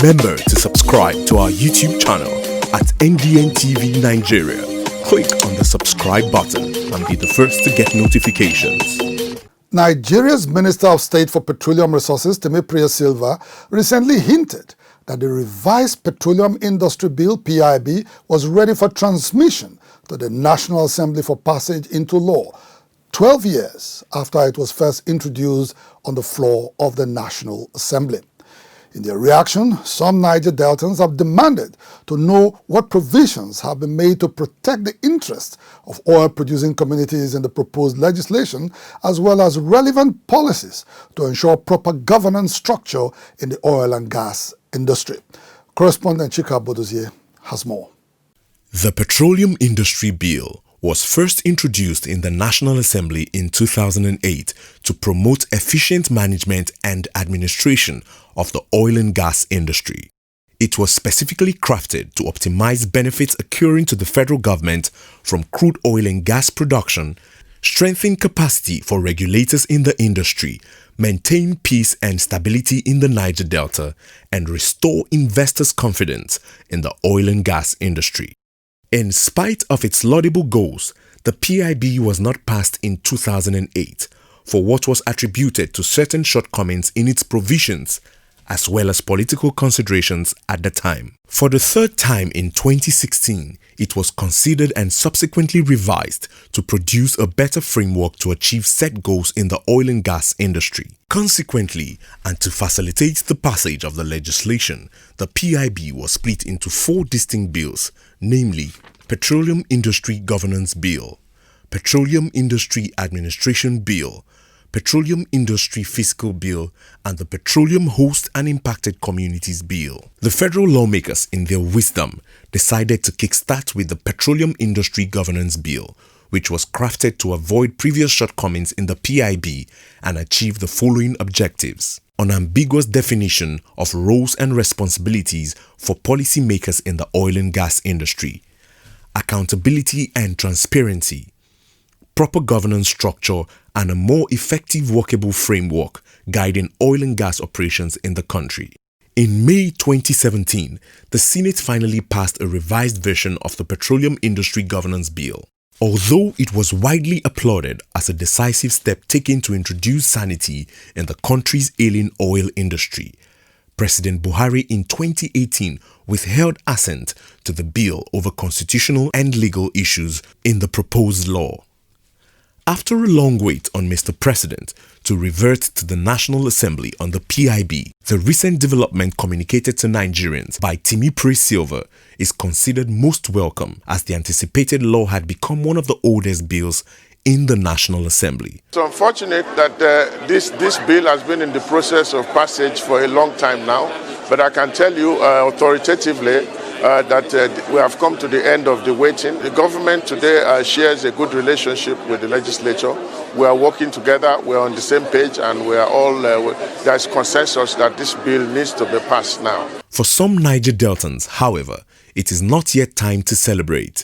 Remember to subscribe to our YouTube channel at NDN TV Nigeria. Click on the subscribe button and be the first to get notifications. Nigeria's Minister of State for Petroleum Resources, Temipria Silva, recently hinted that the revised Petroleum Industry Bill, PIB, was ready for transmission to the National Assembly for passage into law, 12 years after it was first introduced on the floor of the National Assembly. In their reaction, some Niger Deltans have demanded to know what provisions have been made to protect the interests of oil-producing communities in the proposed legislation, as well as relevant policies to ensure proper governance structure in the oil and gas industry. Correspondent Chika Bodozie has more. The Petroleum Industry Bill was first introduced in the National Assembly in 2008 to promote efficient management and administration of the oil and gas industry. It was specifically crafted to optimize benefits accruing to the federal government from crude oil and gas production, strengthen capacity for regulators in the industry, maintain peace and stability in the Niger Delta, and restore investors' confidence in the oil and gas industry. In spite of its laudable goals, the PIB was not passed in 2008 for what was attributed to certain shortcomings in its provisions, as well as political considerations at the time. For the third time in 2016, it was considered and subsequently revised to produce a better framework to achieve set goals in the oil and gas industry. Consequently, and to facilitate the passage of the legislation, the PIB was split into 4 distinct bills, namely Petroleum Industry Governance Bill, Petroleum Industry Administration Bill, Petroleum Industry Fiscal Bill, and the Petroleum Host and Impacted Communities Bill. The federal lawmakers, in their wisdom, decided to kickstart with the Petroleum Industry Governance Bill, which was crafted to avoid previous shortcomings in the PIB and achieve the following objectives: unambiguous definition of roles and responsibilities for policymakers in the oil and gas industry, accountability and transparency, proper governance structure, and a more effective workable framework guiding oil and gas operations in the country. In May 2017, the Senate finally passed a revised version of the Petroleum Industry Governance Bill. Although it was widely applauded as a decisive step taken to introduce sanity in the country's ailing oil industry, President Buhari in 2018 withheld assent to the bill over constitutional and legal issues in the proposed law. After a long wait on Mr. President to revert to the National Assembly on the PIB, the recent development communicated to Nigerians by Temipria Silva is considered most welcome, as the anticipated law had become one of the oldest bills in the National Assembly. It's unfortunate that this bill has been in the process of passage for a long time now, but I can tell you authoritatively that we have come to the end of the waiting. The government today shares a good relationship with the legislature. We are working together, we are on the same page, and we are all, there's consensus that this bill needs to be passed now. For some Niger Deltans, however, it is not yet time to celebrate.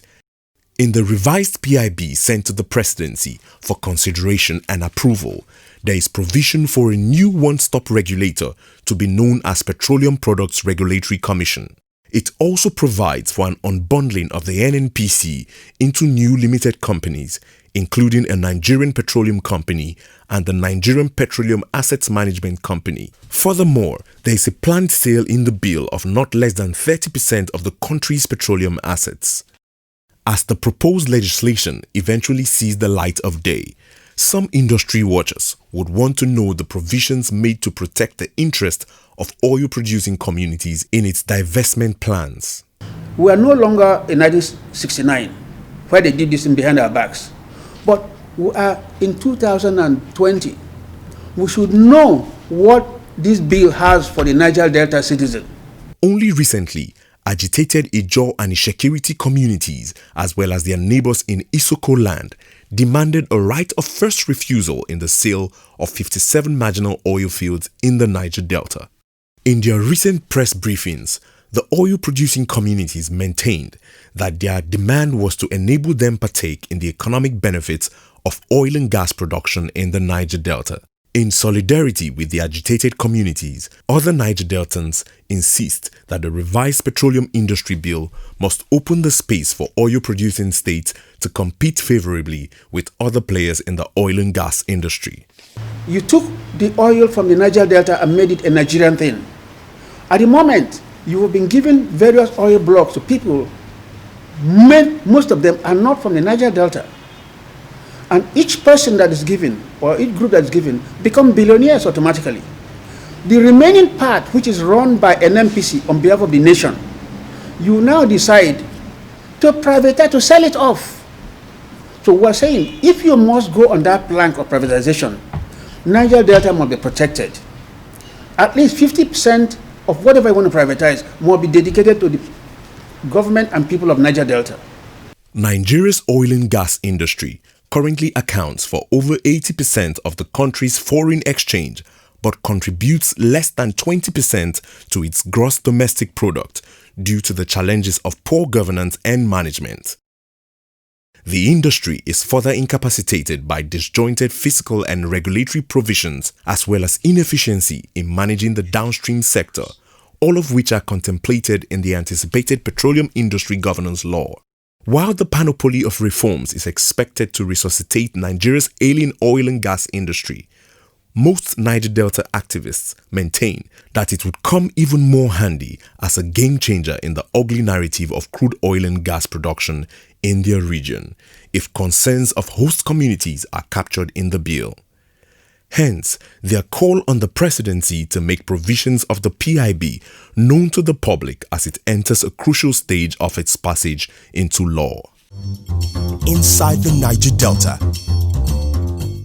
In the revised PIB sent to the presidency for consideration and approval, there is provision for a new one-stop regulator to be known as Petroleum Products Regulatory Commission. It also provides for an unbundling of the NNPC into new limited companies, including a Nigerian Petroleum Company and the Nigerian Petroleum Assets Management Company. Furthermore, there is a planned sale in the bill of not less than 30% of the country's petroleum assets. As the proposed legislation eventually sees the light of day, some industry watchers would want to know the provisions made to protect the interest of oil-producing communities in its divestment plans. We are no longer in 1969, where they did this in behind our backs. But we are in 2020. We should know what this bill has for the Niger Delta citizen. Only recently, agitated Ijaw and Ishekiriti communities, as well as their neighbors in Isoko land, demanded a right of first refusal in the sale of 57 marginal oil fields in the Niger Delta. In their recent press briefings, the oil-producing communities maintained that their demand was to enable them partake in the economic benefits of oil and gas production in the Niger Delta. In solidarity with the agitated communities, other Niger Deltans insist that the revised Petroleum Industry Bill must open the space for oil-producing states to compete favorably with other players in the oil and gas industry. You took the oil from the Niger Delta and made it a Nigerian thing. At the moment, you have been giving various oil blocks to people. Most of them are not from the Niger Delta. And each person that is given, or each group that is given, become billionaires automatically. The remaining part, which is run by an NMPC on behalf of the nation, you now decide to privatize, to sell it off. So we're saying, if you must go on that plank of privatization, Niger Delta must be protected. At least 50% of whatever you want to privatize must be dedicated to the government and people of Niger Delta. Nigeria's oil and gas industry currently accounts for over 80% of the country's foreign exchange, but contributes less than 20% to its gross domestic product due to the challenges of poor governance and management. The industry is further incapacitated by disjointed fiscal and regulatory provisions, as well as inefficiency in managing the downstream sector, all of which are contemplated in the anticipated Petroleum Industry Governance Law. While the panoply of reforms is expected to resuscitate Nigeria's ailing oil and gas industry, most Niger Delta activists maintain that it would come even more handy as a game changer in the ugly narrative of crude oil and gas production in their region if concerns of host communities are captured in the bill. Hence, their call on the presidency to make provisions of the PIB known to the public as it enters a crucial stage of its passage into law. Inside the Niger Delta,